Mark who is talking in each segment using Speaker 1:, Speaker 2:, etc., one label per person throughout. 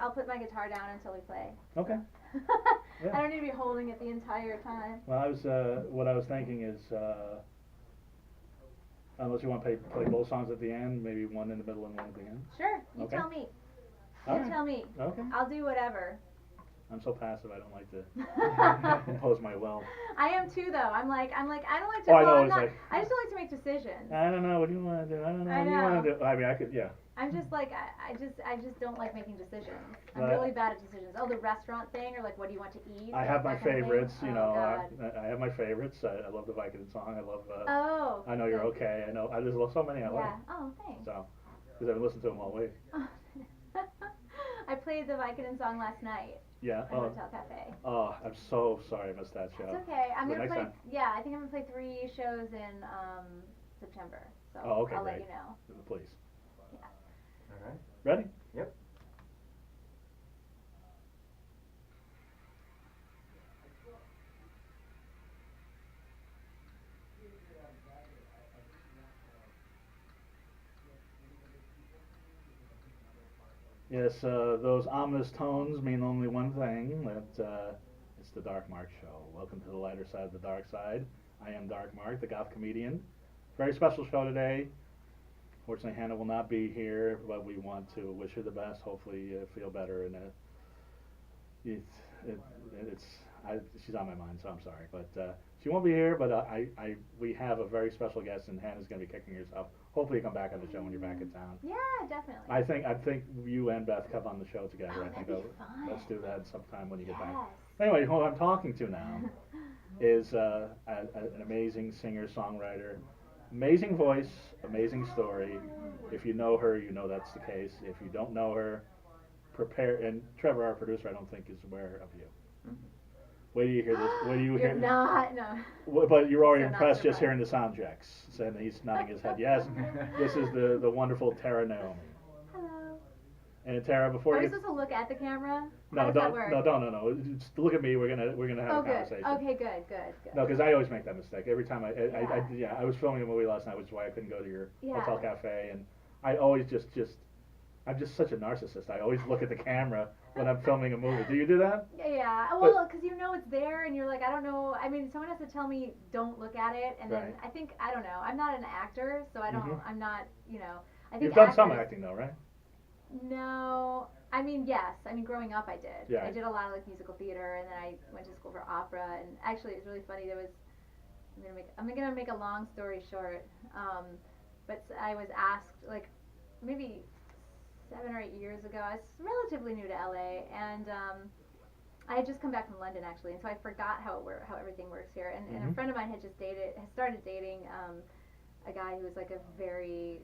Speaker 1: I'll put my guitar down until we play.
Speaker 2: Okay. Yeah.
Speaker 1: I don't need to be holding it the entire time.
Speaker 2: Well, what I was thinking is, unless you want to play both songs at the end, maybe one in the middle and one at the end.
Speaker 1: Sure, you
Speaker 2: Okay.
Speaker 1: tell me.
Speaker 2: All
Speaker 1: You
Speaker 2: right.
Speaker 1: tell me.
Speaker 2: Okay.
Speaker 1: I'll do whatever.
Speaker 2: I'm so passive. I don't like to impose my will.
Speaker 1: I am too, though. I don't like to.
Speaker 2: Oh, I
Speaker 1: well,
Speaker 2: know.
Speaker 1: I'm
Speaker 2: It's
Speaker 1: not,
Speaker 2: like
Speaker 1: I just don't like to make decisions.
Speaker 2: I don't know. What do you want to do? I don't know.
Speaker 1: I
Speaker 2: What do you want
Speaker 1: know.
Speaker 2: to do? I mean, I could. Yeah.
Speaker 1: I'm just like I just don't like making decisions. I'm
Speaker 2: But
Speaker 1: really bad at decisions. Oh, the restaurant thing, or like what do you want to eat?
Speaker 2: I have my
Speaker 1: that kind of thing?
Speaker 2: favorites. You
Speaker 1: Oh,
Speaker 2: know,
Speaker 1: God.
Speaker 2: I have my favorites. I love the Vicodin song. I love.
Speaker 1: Oh.
Speaker 2: I know you're
Speaker 1: good.
Speaker 2: okay. I know. There's so many I like.
Speaker 1: Yeah. Oh, thanks.
Speaker 2: So, because I've listened to them all week.
Speaker 1: I played the Vicodin song last night
Speaker 2: Yeah.
Speaker 1: at Hotel Cafe.
Speaker 2: Oh, I'm so sorry I missed that show.
Speaker 1: It's okay. I'm
Speaker 2: But
Speaker 1: gonna
Speaker 2: next
Speaker 1: play.
Speaker 2: time.
Speaker 1: Yeah, I think I'm gonna play 3 shows in September. So
Speaker 2: Oh, okay,
Speaker 1: I'll
Speaker 2: great.
Speaker 1: let you know.
Speaker 2: Please.
Speaker 1: Yeah.
Speaker 3: All right.
Speaker 2: Ready?
Speaker 3: Yep.
Speaker 2: Yes, those ominous tones mean only one thing, that it's the Dark Mark Show. Welcome to the lighter side of the dark side. I am Dark Mark, the goth comedian. Very special show today. Fortunately, Hannah will not be here, but we want to wish her the best. Hopefully, you feel better. And it's she's on my mind, so I'm sorry. But she won't be here. But we have a very special guest, and Hannah's going to be kicking herself. Hopefully, you come back on the show when you're back in town.
Speaker 1: Yeah, definitely.
Speaker 2: I think you and Beth come on the show together.
Speaker 1: Oh,
Speaker 2: I think
Speaker 1: that'd be fun.
Speaker 2: let's do that sometime when you get back.
Speaker 1: Yes.
Speaker 2: Anyway, who I'm talking to now is an amazing singer-songwriter, amazing voice, amazing story. If you know her, you know that's the case. If you don't know her, prepare. And Trevor, our producer, I don't think is aware of you.
Speaker 1: Mm-hmm.
Speaker 2: Wait till you hear this. Wait till you
Speaker 1: You're
Speaker 2: hear.
Speaker 1: not. No.
Speaker 2: But you're already
Speaker 1: So not
Speaker 2: impressed just
Speaker 1: surprised.
Speaker 2: hearing the sound checks. And he's nodding his head. Yes, this is the wonderful Terra Naomi.
Speaker 1: Hello.
Speaker 2: And Tara, before
Speaker 1: Are we
Speaker 2: you
Speaker 1: supposed to look at the camera?
Speaker 2: no,
Speaker 1: How does that
Speaker 2: don't,
Speaker 1: work?
Speaker 2: no. Just look at me. We're gonna have
Speaker 1: Oh,
Speaker 2: a
Speaker 1: good.
Speaker 2: conversation.
Speaker 1: Okay, good.
Speaker 2: No, because I always make that mistake every time
Speaker 1: Yeah.
Speaker 2: I was filming a movie last night, which is why I couldn't go to your
Speaker 1: Yeah.
Speaker 2: hotel cafe, and I always I'm just such a narcissist. I always look at the camera when I'm filming a movie. Do you do that?
Speaker 1: Yeah. Well, because you know it's there, and you're like, I don't know. I mean, someone has to tell me don't look at it, and then
Speaker 2: Right.
Speaker 1: I don't know. I'm not an actor, so I don't.
Speaker 2: Mhm.
Speaker 1: I'm not. I think
Speaker 2: You've done some
Speaker 1: actors-
Speaker 2: acting though, right?
Speaker 1: No, I mean yes. I mean growing up I did.
Speaker 2: Yeah.
Speaker 1: I did a lot of like musical theater, and then I went to school for opera. And actually, it was really funny. I'm gonna make a long story short. But I was asked like maybe 7 or 8 years ago. I was relatively new to LA, and I had just come back from London actually, and so I forgot how everything works here. And a
Speaker 2: Mhm.
Speaker 1: friend of mine had started dating a guy who was like a very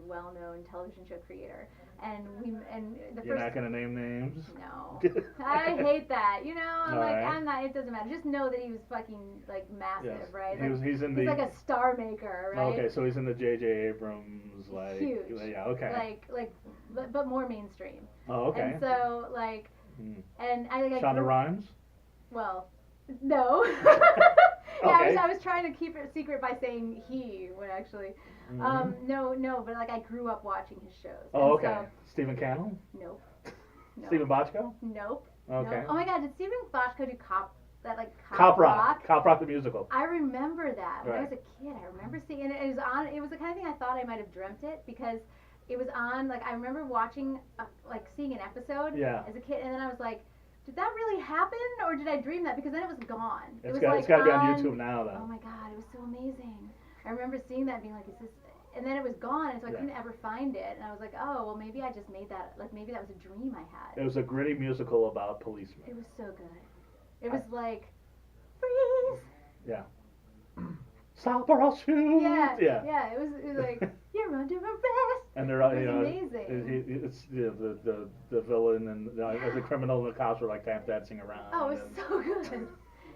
Speaker 1: well-known television show creator, and the
Speaker 2: You're
Speaker 1: first
Speaker 2: not gonna name names.
Speaker 1: no, I hate that. I'm like
Speaker 2: Alright.
Speaker 1: I'm not. It doesn't matter. Just know that he was fucking like massive,
Speaker 2: Yes.
Speaker 1: right?
Speaker 2: He's in
Speaker 1: he's
Speaker 2: the.
Speaker 1: like a star maker, right?
Speaker 2: Okay, so he's in the J.J. Abrams like.
Speaker 1: Huge.
Speaker 2: Yeah. Okay.
Speaker 1: But more mainstream.
Speaker 2: Oh, okay.
Speaker 1: And so
Speaker 2: Mm.
Speaker 1: and I like I
Speaker 2: Shonda
Speaker 1: grew-
Speaker 2: Rhimes.
Speaker 1: Well, no. Yeah,
Speaker 2: Okay.
Speaker 1: I was trying to keep it secret by saying he when actually.
Speaker 2: Mhm.
Speaker 1: No, but like I grew up watching his shows.
Speaker 2: Oh,
Speaker 1: and
Speaker 2: okay. Stephen Cannell.
Speaker 1: So, nope.
Speaker 2: Stephen Bochco.
Speaker 1: Nope.
Speaker 2: Okay.
Speaker 1: No. Oh my God, did Stephen Bochco do Cop
Speaker 2: Cop Rock. Cop Rock the musical.
Speaker 1: I remember that when I
Speaker 2: Right.
Speaker 1: was a kid. I remember seeing it. It was on. It was the kind of thing I thought I might have dreamt it because it was on. Like I remember watching, seeing an episode
Speaker 2: Yeah.
Speaker 1: as a kid, and then I was like, did that really happen, or did I dream that? Because then it was gone.
Speaker 2: It's
Speaker 1: was
Speaker 2: got to be on YouTube now, though.
Speaker 1: Oh my God, it was so amazing. I remember seeing that and being like, is this? And then it was gone, and so I
Speaker 2: Yeah.
Speaker 1: couldn't ever find it. And I was like, oh, well, maybe I just made that. Like maybe that was a dream I had.
Speaker 2: It was a gritty musical about policemen.
Speaker 1: It was so good. It was like, freeze.
Speaker 2: Yeah. Stop or I'll shoot.
Speaker 1: Yeah.
Speaker 2: Yeah.
Speaker 1: Yeah. It was like you're under arrest.
Speaker 2: And they're all,
Speaker 1: It was
Speaker 2: It's
Speaker 1: amazing.
Speaker 2: the villain and the criminal and the cops were like tap dancing around.
Speaker 1: Oh, it was
Speaker 2: and-
Speaker 1: so good.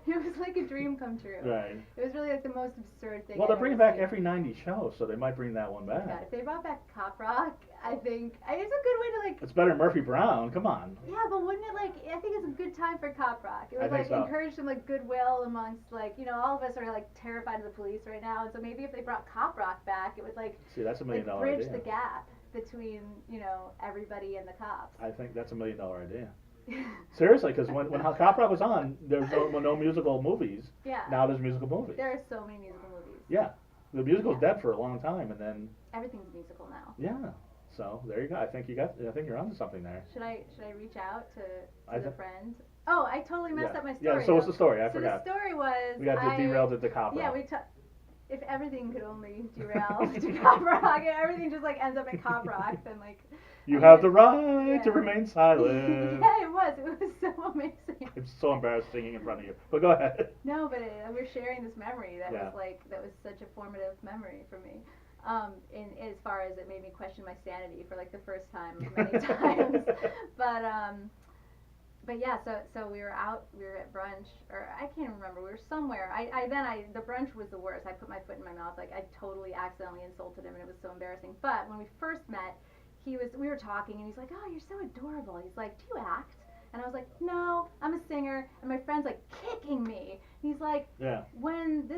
Speaker 1: It was like a dream come true.
Speaker 2: Right.
Speaker 1: It was really like the most absurd thing.
Speaker 2: Well,
Speaker 1: I've
Speaker 2: they're bringing
Speaker 1: ever
Speaker 2: back
Speaker 1: seen.
Speaker 2: every 90 show, so they might bring that one
Speaker 1: God,
Speaker 2: back.
Speaker 1: if they brought back Cop Rock, I think it's a good way to like.
Speaker 2: It's better than Murphy Brown. Come on.
Speaker 1: Yeah, but wouldn't it like? I think it's a good time for Cop Rock. It
Speaker 2: I
Speaker 1: would
Speaker 2: think
Speaker 1: like
Speaker 2: so.
Speaker 1: encourage some like goodwill amongst like all of us are like terrified of the police right now, and so maybe if they brought Cop Rock back, it would like
Speaker 2: See, that's $1 million
Speaker 1: bridge
Speaker 2: idea.
Speaker 1: the gap. between, everybody and the cops.
Speaker 2: I think that's $1 million idea. Seriously, because when Cop Rock was on, there was no musical movies.
Speaker 1: Yeah.
Speaker 2: Now there's musical movies.
Speaker 1: There are so many musical movies.
Speaker 2: Yeah. The musical's dead for a long time, and then
Speaker 1: everything's musical now.
Speaker 2: Yeah. So there you go. I think you're onto something there.
Speaker 1: Should I reach out to the friend? Oh, I totally messed up my story.
Speaker 2: Yeah. So what's the story? I forgot.
Speaker 1: The story was
Speaker 2: we got derailed at the Cop Rock.
Speaker 1: Yeah, if everything could only derail to Cop Rock, and everything just like ends up at Cop Rock, then like.
Speaker 2: You have the right to remain silent.
Speaker 1: Yeah, it was so amazing.
Speaker 2: I'm so embarrassed singing in front of you. But go ahead.
Speaker 1: No, but we're sharing this memory that was such a formative memory for me. In as far as it made me question my sanity for like the first time many times. But yeah, so we were at brunch, or I can't remember, we were somewhere. The brunch was the worst. I put my foot in my mouth, like I totally accidentally insulted him, and it was so embarrassing. But when we first met, we were talking, and he's like, oh, you're so adorable. He's like, do you act? And I was like, no, I'm a singer. And my friend's like kicking me. He's like, when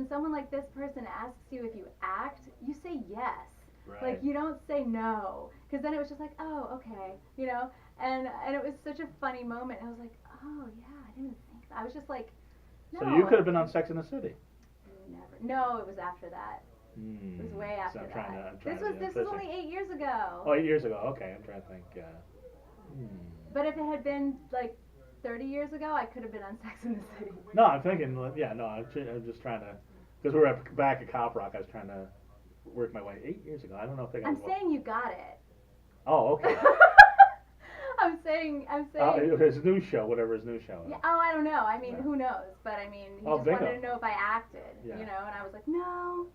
Speaker 1: someone like this person asks you if you act, you say yes.
Speaker 2: Right.
Speaker 1: Like, you don't say no. Because then it was just like, oh, okay, And it was such a funny moment. I was like, oh, yeah, I didn't think that. I was just like, no.
Speaker 2: So you could have been on Sex and the City.
Speaker 1: Never. No, it was after that. It was way after that. This was only 8 years ago.
Speaker 2: Oh, 8 years ago. Okay, I'm trying to think.
Speaker 1: But if it had been like 30 years ago, I could have been on Sex and the City.
Speaker 2: No, I'm thinking. Yeah, no, I'm just trying to, because we were back at Cop Rock. I was trying to work my way. 8 years ago. I don't know if they got.
Speaker 1: I'm saying you got it.
Speaker 2: Oh, okay.
Speaker 1: I'm saying.
Speaker 2: His new show, whatever his new show is.
Speaker 1: Yeah. Oh, I don't know. I mean, who knows? But I mean, he just wanted to know if I acted. And I was like, no.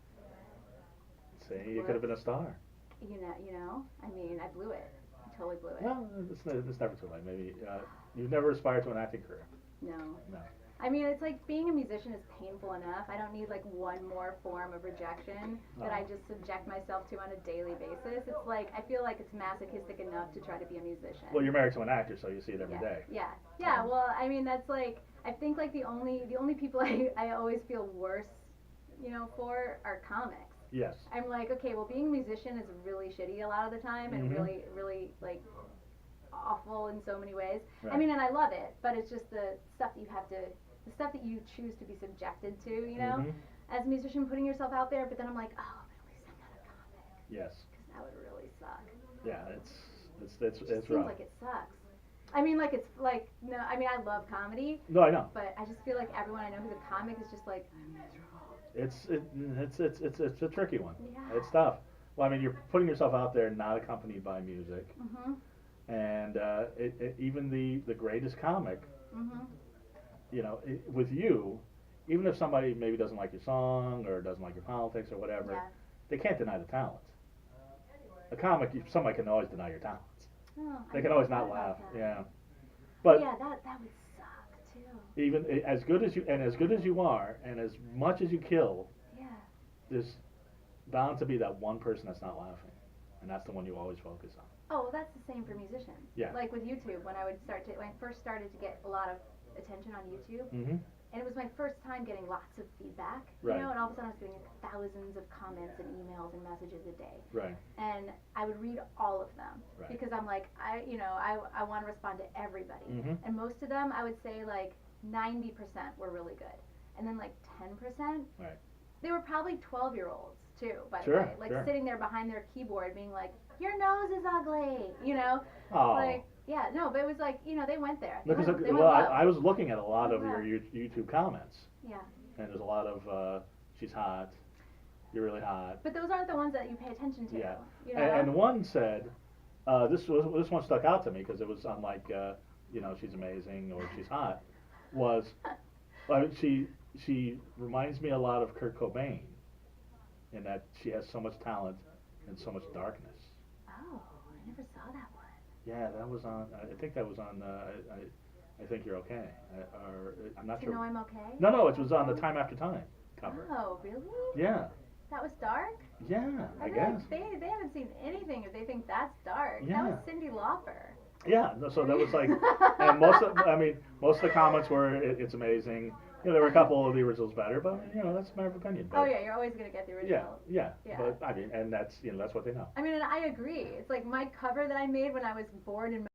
Speaker 2: See, you could have been a star.
Speaker 1: I mean, I blew it. I totally blew it.
Speaker 2: No, it's never too late. Maybe you've never aspired to an acting career.
Speaker 1: No. I mean, it's like being a musician is painful enough. I don't need like one more form of rejection that I just subject myself to on a daily basis. It's like, I feel like it's masochistic enough to try to be a musician.
Speaker 2: Well, you're married to an actor, so you see it every day.
Speaker 1: Yeah. Well, I mean, that's like, I think like the only people I always feel worse, for are comics.
Speaker 2: Yes.
Speaker 1: I'm like, okay, well, being a musician is really shitty a lot of the time, and really, really like awful in so many ways.
Speaker 2: Right.
Speaker 1: I mean, and I love it, but it's just the stuff that you choose to be subjected to, as a musician, putting yourself out there. But then I'm like, oh, but at least I'm not a comic.
Speaker 2: Yes.
Speaker 1: Because that would really suck.
Speaker 2: Yeah, it's
Speaker 1: seems
Speaker 2: rough.
Speaker 1: like it sucks. I mean, like it's like no. I mean, I love comedy.
Speaker 2: No, I know.
Speaker 1: But I just feel like everyone I know who's a comic is just like, I'm miserable.
Speaker 2: It's a tricky one.
Speaker 1: Yeah.
Speaker 2: It's tough. Well, I mean, you're putting yourself out there not accompanied by music, and even the greatest comic, with you, even if somebody maybe doesn't like your song or doesn't like your politics or whatever, they can't deny the talent. A comic, somebody can always deny your talents.
Speaker 1: Oh,
Speaker 2: they can always not laugh. Yeah. But
Speaker 1: yeah, that would suck too.
Speaker 2: Even as good as you are, and as much as you kill, there's bound to be that one person that's not laughing, and that's the one you always focus on.
Speaker 1: Oh, well, that's the same for musicians.
Speaker 2: Yeah.
Speaker 1: Like with YouTube, when I first started to get a lot of attention on YouTube, and it was my first time getting lots of feedback,
Speaker 2: right.
Speaker 1: And all of a sudden I was getting thousands of comments and emails and messages a day.
Speaker 2: Right.
Speaker 1: And I would read all of them because I'm like, I want to respond to everybody. And most of them, I would say like 90% were really good, and then like 10%.
Speaker 2: Right.
Speaker 1: They were probably 12-year-olds too, by the
Speaker 2: Sure,
Speaker 1: way, like sitting there behind their keyboard, being like, "Your nose is ugly,"
Speaker 2: Oh.
Speaker 1: Like, yeah, no, but it was like, they went there.
Speaker 2: I was looking at a lot of your YouTube comments.
Speaker 1: Yeah.
Speaker 2: And there's a lot of, she's hot, you're really hot.
Speaker 1: But those aren't the ones that you pay attention to.
Speaker 2: Yeah.
Speaker 1: And
Speaker 2: one said, this one stuck out to me because it was unlike, she's amazing or she's hot, was, she reminds me a lot of Kurt Cobain in that she has so much talent and so much darkness.
Speaker 1: Oh, I never saw that one.
Speaker 2: Yeah, that was on. I think that was on. I think you're okay. Or I'm not sure.
Speaker 1: To know I'm okay?
Speaker 2: No, it was on the Time After Time cover.
Speaker 1: Oh, really?
Speaker 2: Yeah.
Speaker 1: That was dark?
Speaker 2: Yeah, I guess.
Speaker 1: They haven't seen anything if they think that's dark.
Speaker 2: Yeah.
Speaker 1: That was Cyndi Lauper.
Speaker 2: Yeah, so that was like, and most of the comments were, it's amazing, there were a couple of the originals better, but that's my opinion. But,
Speaker 1: Oh yeah, you're always gonna get the original.
Speaker 2: Yeah.
Speaker 1: Yeah.
Speaker 2: But I mean, and that's that's what they know.
Speaker 1: I mean, and I agree. It's like my cover that I made when I was bored in